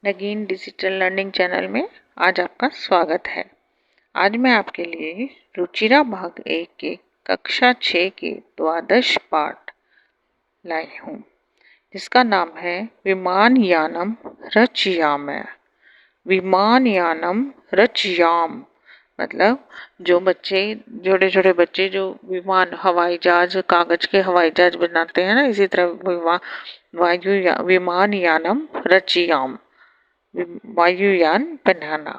नगीन digital learning channel में आज आपका स्वागत है। आज मैं आपके लिए रुचिरा भाग 1 के कक्षा 6 के द्वादश पाठ लाई हूँ, जिसका नाम है विमानयानम रचयाम। विमानयानम रचयाम मतलब जो बच्चे छोटे छोटे बच्चे जो विमान हवाई जहाज कागज के हवाई जहाज बनाते हैं ना, इसी तरह विमानयानम रचयाम वायुयान बनाना।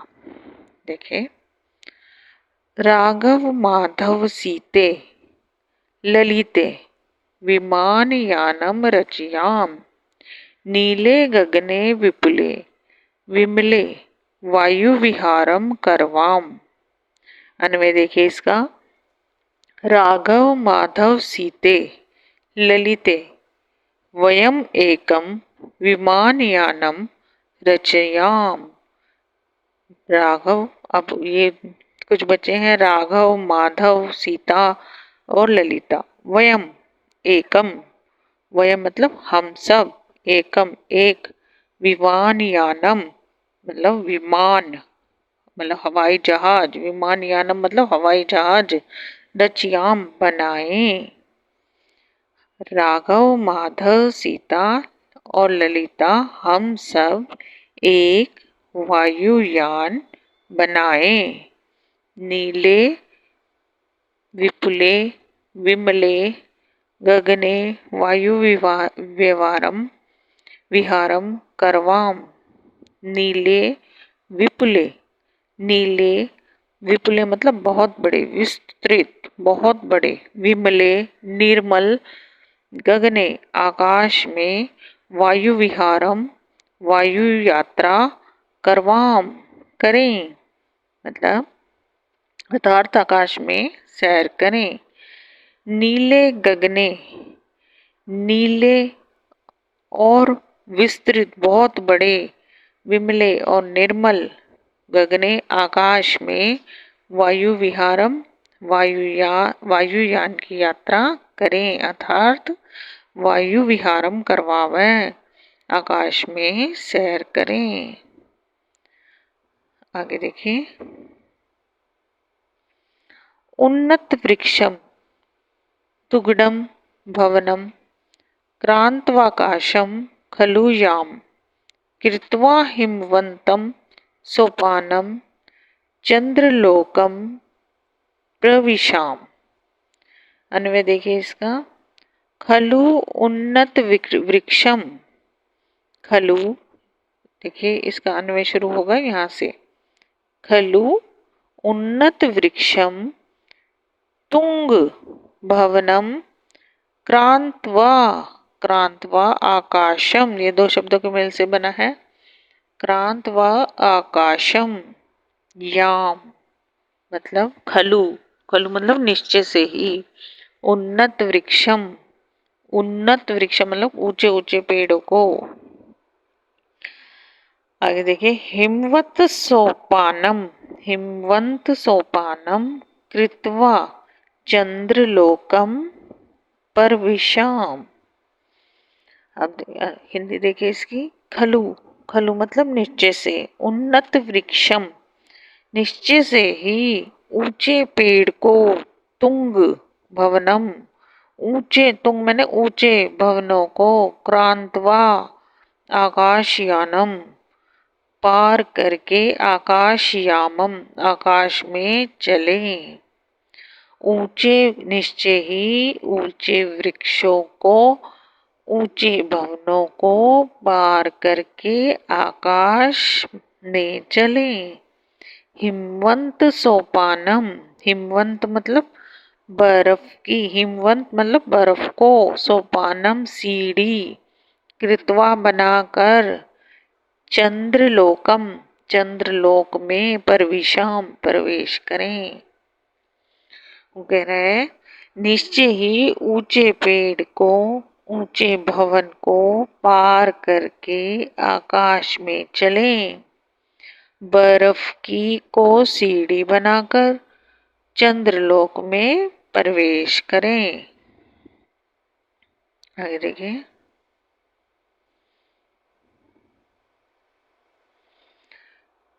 देखें, राघव माधव सीते ललिते विमानयानम रचयाम नीले गगने विपुले विमले वायु विहारम करवाम। अन्वय देखिए इसका। राघव माधव सीते ललिते वयम एकम विमानयानम रचयाम। राघव, अब ये कुछ बच्चे हैं राघव, माधव, सीता और ललिता। वयम एकम, वयम मतलब हम सब, एकम एक, विमानयानम मतलब विमान मतलब हवाई जहाज, विमानयानम मतलब हवाई जहाज, रचयाम बनाए। राघव, माधव, सीता और ललिता हम सब एक वायुयान बनाए। नीले विपुले विमले गगने वायु व्यवहारम विहारम करवाम। नीले विपुले, नीले विपुले मतलब बहुत बड़े, विस्तृत बहुत बड़े, विमले निर्मल, गगने आकाश में, वायु विहारम वायु यात्रा, करवाम करें मतलब अर्थात आकाश में सैर करें। नीले गगने, नीले और विस्तृत बहुत बड़े, विमले और निर्मल, गगने आकाश में, वायु विहारम वायुयान की यात्रा करें अर्थात वायु विहारम करवावें, आकाश में सैर करें। आगे देखिए। उन्नत वृक्षम तुगडम भवनम क्रांतवाकाशम खलु याम कृत्वा हिमवंतम सोपानम चंद्रलोकम प्रविशाम। अन्वय देखिए इसका। खलु उन्नत वृक्षम, खलु देखिए इसका अन्वय शुरू होगा यहाँ से। खलु उन्नत वृक्षम तुंग भवनम क्रांतवा, क्रांतवा आकाशम, ये दो शब्दों के मेल से बना है। क्रांतवा आकाशम याम मतलब खलु, खलु मतलब निश्चय से ही। उन्नत वृक्षम, उन्नत वृक्षम मतलब ऊंचे ऊंचे पेड़ों को। आगे देखिए। हिमवत सोपानम, हिमवंत सोपानम कृत्वा चंद्रलोकम परविशाम। अब हिंदी देखिए इसकी। खलु, खलु मतलब निश्चय से, उन्नत वृक्षम निश्चय से ही, ऊंचे पेड़ को, तुंग भवनम ऊंचे, तुंग मैंने ऊंचे भवनों को, क्रांतवा आकाशयानम पार करके, आकाशयामम आकाश में चले। ऊंचे निश्चय ही ऊंचे वृक्षों को, ऊंचे भवनों को पार करके आकाश में चले। हिमवंत सोपानम, हिमवंत मतलब बर्फ की, हिमवंत मतलब बर्फ को, सोपानम सीढ़ी, कृत्वा बनाकर, चंद्रलोकम चंद्रलोक में, परविशाम प्रवेश करें। वो कह रहे हैं निश्चय ही ऊंचे पेड़ को, ऊंचे भवन को पार करके आकाश में चलें। बर्फ की को सीढ़ी बनाकर चंद्रलोक में प्रवेश करें। आगे देखिए।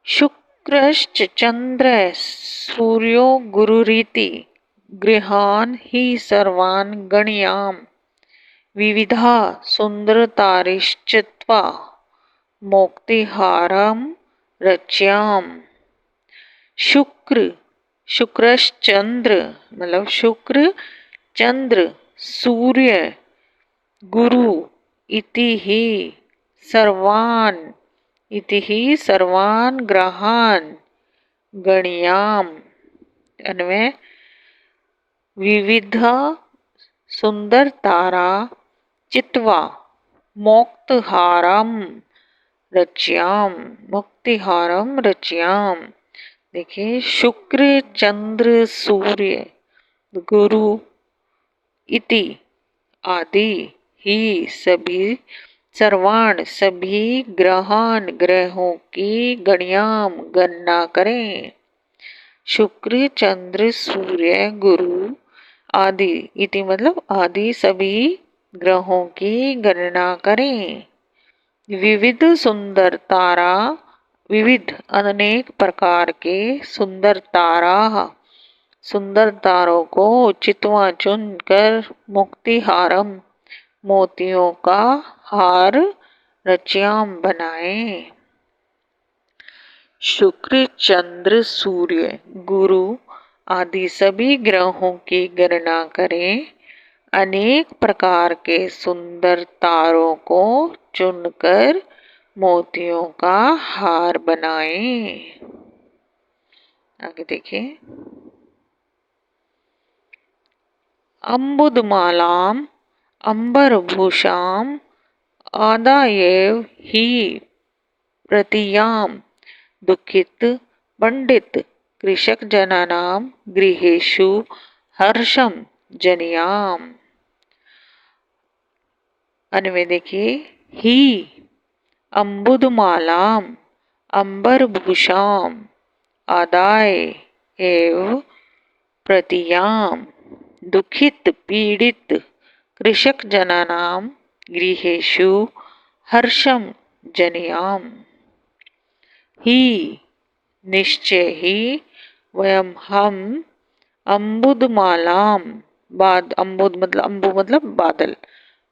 शुक्रश्च चंद्र सूर्यो गुरुरीति गृहान ही सर्वान् गणयाम विविधा सुंदरतारिश्चित्वा मोक्तिहारम रच्याम। शुक्र शुक्रश्चंद्र मतलब शुक्र चंद्र सूर्य गुरु इति ही सर्वान् ग्रहान् गणयाम। अन्वय विविध सुंदर तारा चित्वा मोक्तहारम रच्याम। देखिए शुक्र चंद्र सूर्य गुरु इति आदि ही सभी ग्रहों की गणना करें। शुक्र चंद्र सूर्य गुरु आदि इति मतलब आदि सभी ग्रहों की गणना करें। विविध सुंदर तारा विविध अनेक प्रकार के सुंदर तारों को चित्वा चुनकर मुक्तिहारम मोतियों का हार रच्याम बनाए। शुक्र चंद्र सूर्य गुरु आदि सभी ग्रहों की गणना करें। अनेक प्रकार के सुंदर तारों को चुनकर मोतियों का हार बनाएं। आगे देखिए अम्बुदमालाम अंबरभूषाम आदायेव ही प्रतियाम दुखित पंडित कृषक जनानाम गृहेषु हर्षम जनयाम। अन्वय देखिए ही अम्बुदमालाम अंबरभूषाम आदाय एव प्रतियाम दुखित पीड़ित कृषक जनानाम गृहेषु हर्षम जनयाम। ही निश्चय ही वयम हम अम्बुदमालाम अम्बुद मतलब अम्बु मतलब बादल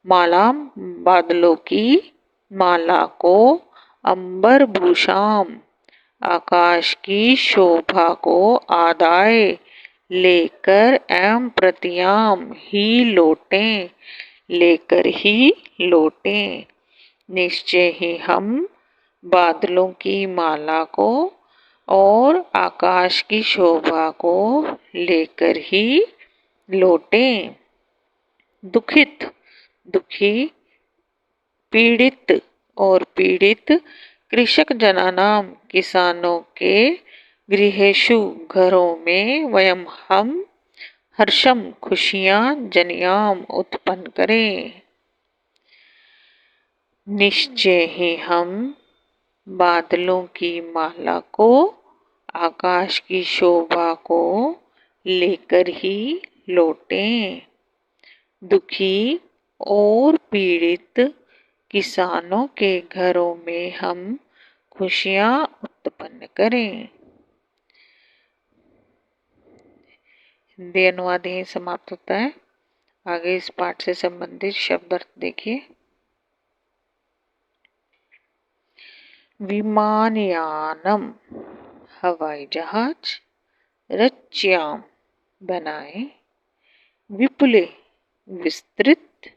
मालाम बादलों की माला को अंबरभूषाम आकाश की शोभा को आदाय लेकर एवं प्रतियाम ही लौटें निश्चय ही हम बादलों की माला को और आकाश की शोभा को लेकर ही लौटें। दुखित दुखी पीड़ित कृषक जनानाम किसानों के गृहेषु घरों में वयम हम हर्षम खुशियां जनयाम उत्पन्न करें। निश्चय ही हम बादलों की माला को आकाश की शोभा को लेकर ही लौटें। दुखी और पीड़ित किसानों के घरों में हम खुशियां उत्पन्न करें। हिंदी अनुवाद यही समाप्त होता है। आगे इस पाठ से संबंधित शब्द अर्थ देखिए। विमानयानम हवाई जहाज रच्याम बनाए विपुले विस्तृत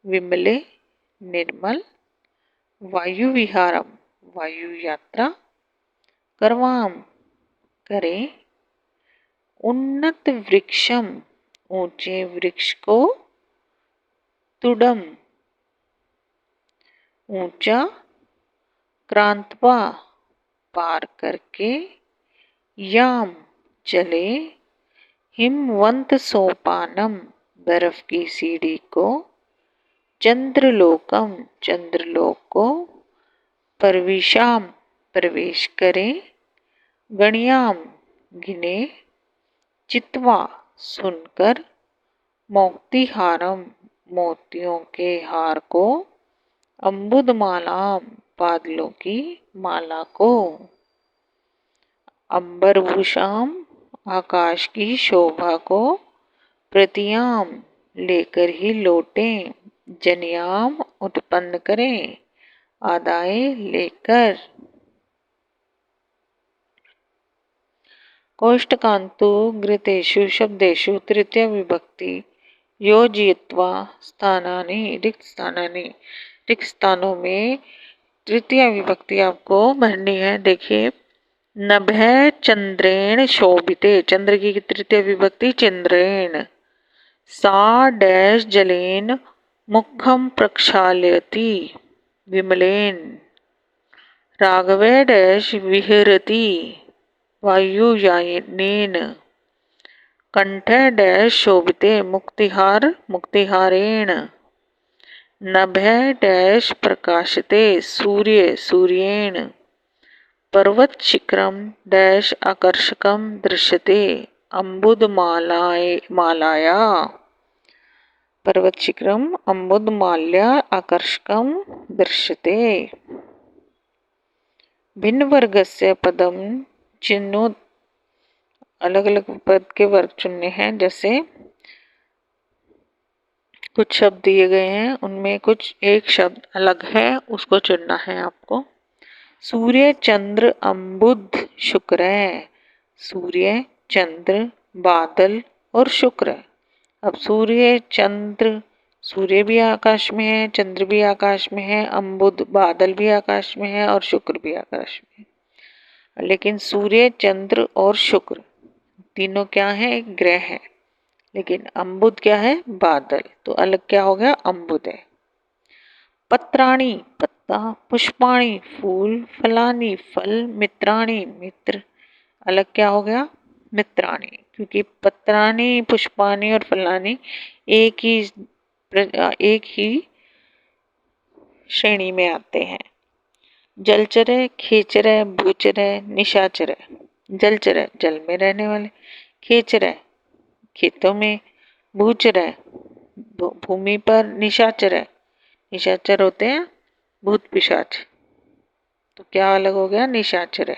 विमले निर्मल वायु विहारम वायु यात्रा करवाम करें उन्नत वृक्षम ऊंचे वृक्ष को तुडम ऊंचा क्रांतवा पार करके याम चले हिमवंत सोपानम बर्फ की सीढ़ी को चंद्रलोक को परविशाम प्रवेश करें गणयाम गिने चित्वा सुनकर मोक्तिहारम मोतियों के हार को अम्बुदमालाम बादलों की माला को। अंबरभूषाम आकाश की शोभा को प्रतियाम लेकर ही लौटें, जनियाम उत्पन्न करें आदाय लेकर। कोष्टकांतो घृतेषु शब्देषु तृतीय विभक्ति योजयित्वा स्थानानि रिक्त स्थानानि, रिक्त स्थानों में तृतीय विभक्ति आपको भरनी है। देखिए, नभः चंद्रेण शोभिते, चंद्र की तृतीय विभक्ति चंद्रेण। सा डैश जलेन मुखम प्रक्षालयति विमलेन। राघवे डैश विहरति वायुयानेन। कंठे डैश शोभिते मुक्तिहार मुक्तिहारेण। नभे डैश प्रकाशते सूर्य सूर्येण। पर्वत शिखरम डैश आकर्षकम दृश्यते अम्बुद मालाया। पर्वत शिखरम अम्बुद माल्या आकर्षकम दृश्यते। भिन्न वर्गस्य पदम चिन्हो, अलग अलग पद के वर्ग चुनने हैं। जैसे कुछ शब्द दिए गए हैं, उनमें कुछ एक शब्द अलग है, उसको चुनना है आपको। सूर्य चंद्र अम्बुद शुक्र है। सूर्य चंद्र बादल और शुक्र। अब सूर्य चंद्र, सूर्य भी आकाश में है, चंद्र भी आकाश में है, अम्बुद बादल भी आकाश में है और शुक्र भी आकाश में है। लेकिन सूर्य चंद्र और शुक्र तीनों क्या है? ग्रह है। लेकिन अम्बुद क्या है? बादल। तो अलग क्या हो गया? अम्बुद है। पत्राणी पत्ता, पुष्पाणी फूल, फलानी फल, मित्राणी मित्र। अलग क्या हो गया? मित्राणी। क्योंकि पत्राणी पुष्पाणी और फलानी एक ही श्रेणी में आते हैं। जलचर, खेचर, भूचर, निशाचर। जलचर जल में रहने वाले, खेचर खेतों में, भूचर भूमि पर, निशाचर निशाचर होते हैं भूत पिशाच। तो क्या अलग हो गया? निशाचर।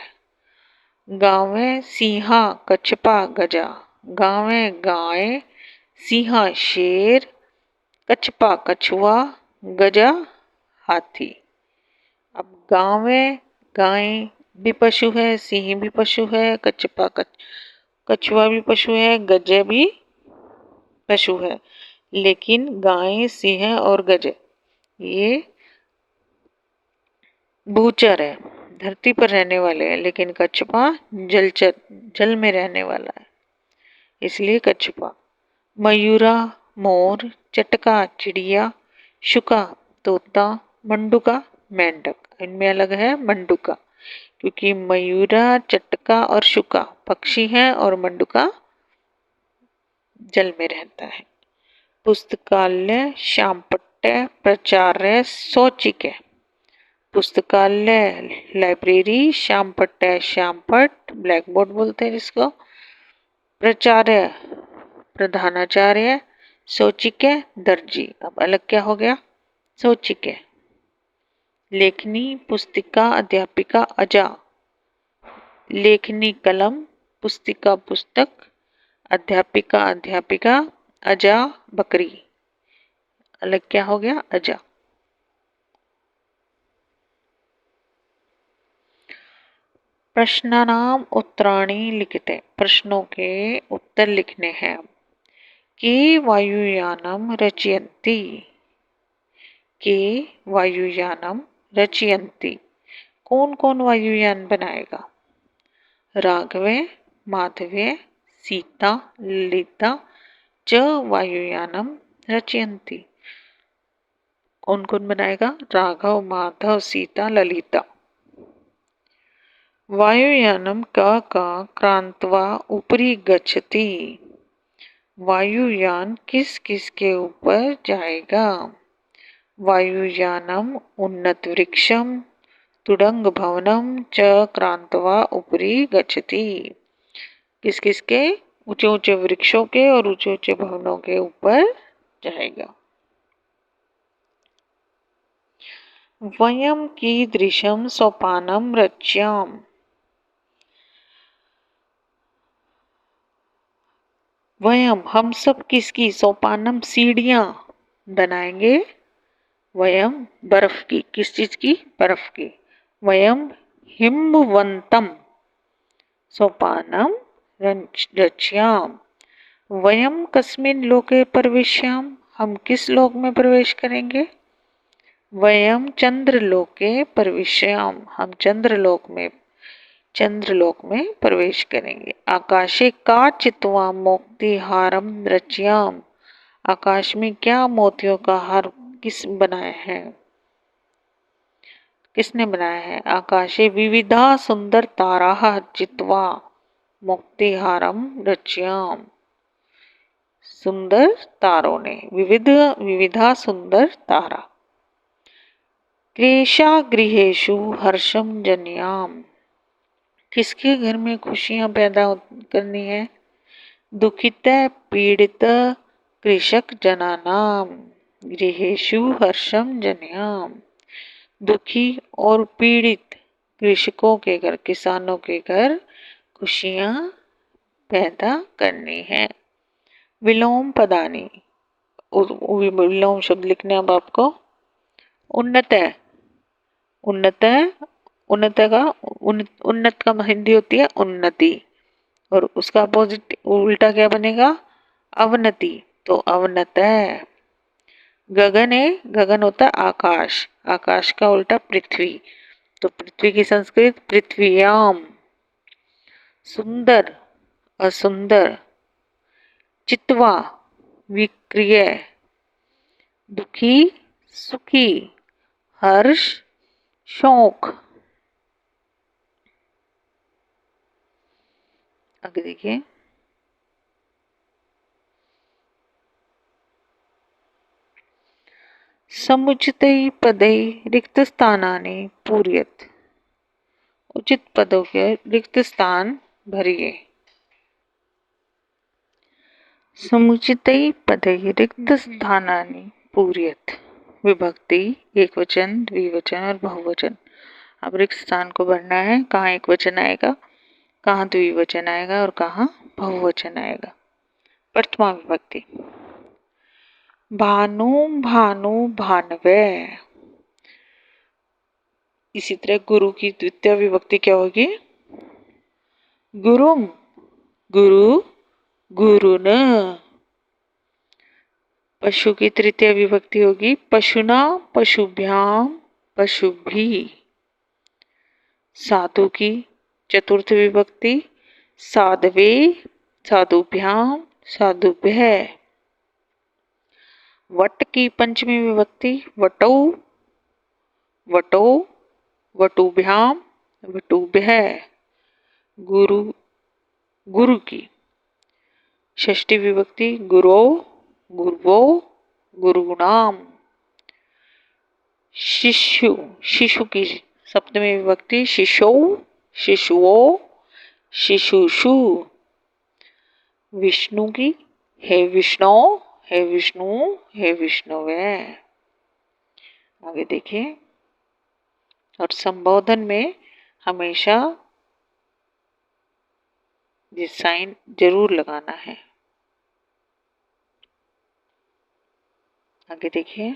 गाँव में सिंहा कछपा गजा। गाँव में गाय, सिंहा शेर, कछपा कछुआ, गजा हाथी। अब गाँव में गाय भी पशु है, सिंह भी पशु है, कछुआ भी पशु है, गजे भी पशु है। लेकिन गाय, सिंह और गजे ये भूचर है, धरती पर रहने वाले हैं। लेकिन कछुआ जलचर, जल में रहने वाला है, इसलिए कछुआ। मयूरा मोर, चटका चिड़िया, शुका तोता, मंडुका मेंढक। इनमें अलग है मंडुका, क्योंकि मयूरा, चटका और शुका पक्षी हैं और मंडुका जल में रहता है। पुस्तकालय, श्यामपट्ट, प्राचार्य, सौचिक। पुस्तकालय लाइब्रेरी, श्यामपट्ट श्यामपट्ट ब्लैक बोर्ड बोलते हैं जिसको। प्राचार्य प्रधानाचार्य, सौचिक दर्जी। अब अलग क्या हो गया? सौचिक। लेखनी पुस्तिका, अध्यापिका अजा। लेखनी कलम, पुस्तिका पुस्तक, अध्यापिका अध्यापिका, अजा बकरी। अलग क्या हो गया? अजा। प्रश्नानाम उत्तराणि लिखिते, प्रश्नों के उत्तर लिखने हैं। के वायुयानम रचयन्ति, के वायुयानम रचयन्ति। कौन कौन वायुयान बनाएगा? राघवे, माधवे, सीता, ललिता च वायुयानम रचयन्ति। कौन कौन बनाएगा? राघव, माधव, सीता, ललिता। वायुयानम का क्रांत्वा उपरि गच्छति। वायुयान किस किस के ऊपर जाएगा? वायुयानम उन्नत वृक्षम, तुडंग भवनम च क्रांत्वा उपरि गच्छति। किस किस के? ऊंचे ऊंचे वृक्षों के और ऊंचे ऊंचे भवनों के ऊपर जाएगा। वयम कीदृशम सोपानम रच्याम। वयम हम सब किसकी, सोपानम सीढ़ियां बनाएंगे। वयम बर्फ की, किस चीज की, बर्फ की। वयम हिमवंतम सोपानम रच्याम। वयम कस्मिन लोके प्रविश्याम हम किस लोक में प्रवेश करेंगे। वयम चंद्रलोके प्रविश्याम हम चंद्रलोक में प्रवेश करेंगे। आकाशे का चित्वा मोक्तिहारम रच्याम आकाश में क्या मोतियों का हार किस बनाया है, किसने बनाया है। आकाशे विविधा सुंदर तारा चित्वा मोक्तिहारम रच्याम सुंदर तारों ने, विविधा सुंदर तारा। क्लेशा गृहेषु हर्षम जन्याम किसके घर में खुशियां पैदा करनी है। दुखित पीड़ित कृषक जनानाम गृहेषु हर्षम जन्याम दुखी और पीड़ित कृषकों के घर, किसानों के घर खुशियां पैदा करनी है। विलोम पदानी, विलोम शब्द लिखने अब आपको। उन्नत है, उन्नत है, उन्नत का उन्नत का हिंदी होती है उन्नति और उसका अपोजिट उल्टा क्या बनेगा, अवनति। तो अवनत है। गगन है, गगन होता है आकाश, आकाश का उल्टा पृथ्वी, तो पृथ्वी की संस्कृत पृथ्वीयाम। सुंदर असुंदर, चित्वा विक्रिय, दुखी सुखी, हर्ष शोक। आगे देखिए, समुचितै पदै रिक्त स्थानानि पूरयत उचित पदों के रिक्त स्थान भरिए। समुचितै पदै रिक्त स्थानानि पूरयत, विभक्ति एक वचन, द्विवचन और बहुवचन। अब रिक्त स्थान को भरना है, कहाँ एक वचन आएगा, कहाँ द्विवचन आएगा और कहाँ बहुवचन आएगा। प्रथमा विभक्ति, भानु भानु भानवे। इसी तरह गुरु की द्वितीय विभक्ति क्या होगी, गुरुम गुरु गुरुन। पशु की तृतीय विभक्ति होगी पशुना पशुभ्याम पशुभी। साधु की चतुर्थ विभक्ति साधवे साधुभ्याम साधुभ्य। वट की पंचमी विभक्ति वटौ वटो वटुभ्याम वटुभ्य। गुरु गुरु की षष्ठी विभक्ति गुरो गुरुवो गुरुणाम। शिशु शिशु की सप्तमी विभक्ति शिशो शिशुओ शिशुषु। विष्णु की हे विष्णु हे विष्णु हे विष्णुवे। आगे देखिए, और संबोधन में हमेशा ये साइन जरूर लगाना है। आगे देखिए,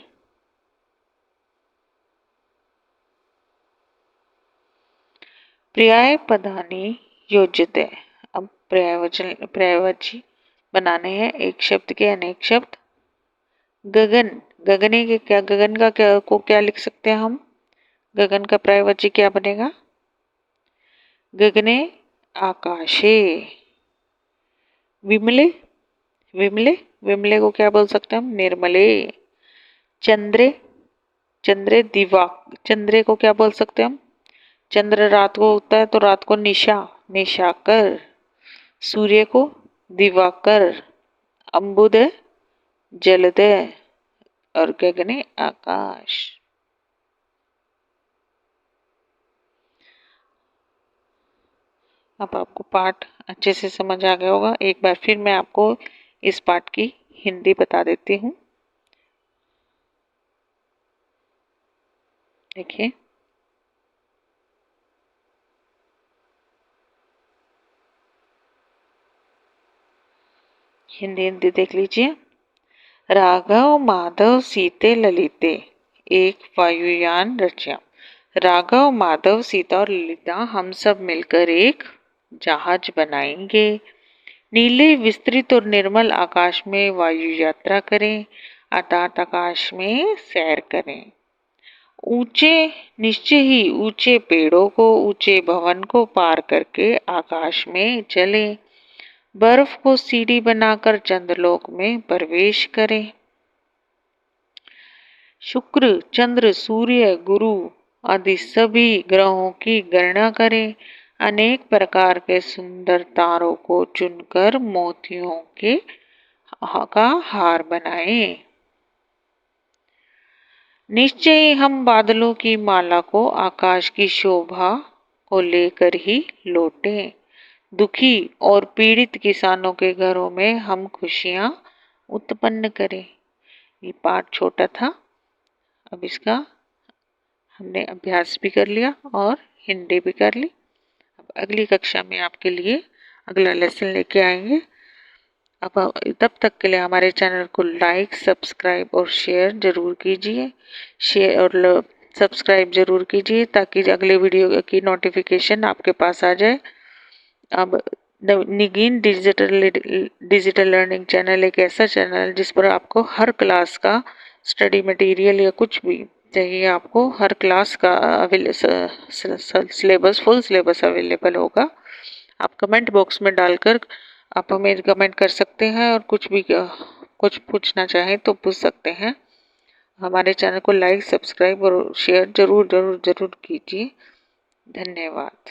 पर्याय पदानी योज्यते। अब पर्यायवाची बनाने हैं, एक शब्द के अनेक शब्द। गगन, गगने के क्या, गगन का क्या को क्या लिख सकते हैं हम, गगन का पर्यायवाची क्या बनेगा, गगने आकाशे। विमले विमले विमले को क्या बोल सकते हैं हम, निर्मले। चंद्रे चंद्रे दिवा, चंद्रे को क्या बोल सकते हैं हम, चंद्र रात को उगता है तो रात को निशा निशाकर। सूर्य को दिवाकर। अम्बुदय जलदय और गगने आकाश। अब आपको पाठ अच्छे से समझ आ गया होगा। एक बार फिर मैं आपको इस पाठ की हिंदी बता देती हूँ। देखिए, हिंदी देख लीजिए। राघव माधव सीते ललिते एक वायुयान रचा। राघव माधव सीता और ललिता हम सब मिलकर एक जहाज बनाएंगे। नीले विस्तृत और निर्मल आकाश में वायु यात्रा करें, अर्थात आकाश में सैर करें। ऊंचे निश्चय ही ऊंचे पेड़ों को, ऊंचे भवन को पार करके आकाश में चलें। बर्फ को सीढ़ी बनाकर चंद्रलोक में प्रवेश करें। शुक्र, चंद्र, सूर्य, गुरु आदि सभी ग्रहों की गणना करें। अनेक प्रकार के सुंदर तारों को चुनकर मोतियों का हार बनाएं। निश्चय ही हम बादलों की माला को आकाश की शोभा को लेकर ही लौटें। दुखी और पीड़ित किसानों के घरों में हम खुशियां उत्पन्न करें। ये पाठ छोटा था, अब इसका हमने अभ्यास भी कर लिया और हिंदी भी कर ली। अब अगली कक्षा में आपके लिए अगला लेसन लेके आएंगे। अब तब तक के लिए हमारे चैनल को लाइक, सब्सक्राइब और शेयर जरूर कीजिए। शेयर और सब्सक्राइब जरूर कीजिए ताकि अगले वीडियो की नोटिफिकेशन आपके पास आ जाए। अब निगिन डिजिटल लर्निंग चैनल एक ऐसा चैनल जिस पर आपको हर क्लास का स्टडी मटेरियल या कुछ भी चाहिए, आपको हर क्लास का सिलेबस, फुल सिलेबस अवेलेबल होगा। आप कमेंट बॉक्स में डालकर आप हमें कमेंट कर सकते हैं और कुछ पूछना चाहें तो पूछ सकते हैं। हमारे चैनल को लाइक, सब्सक्राइब और शेयर जरूर कीजिए। धन्यवाद।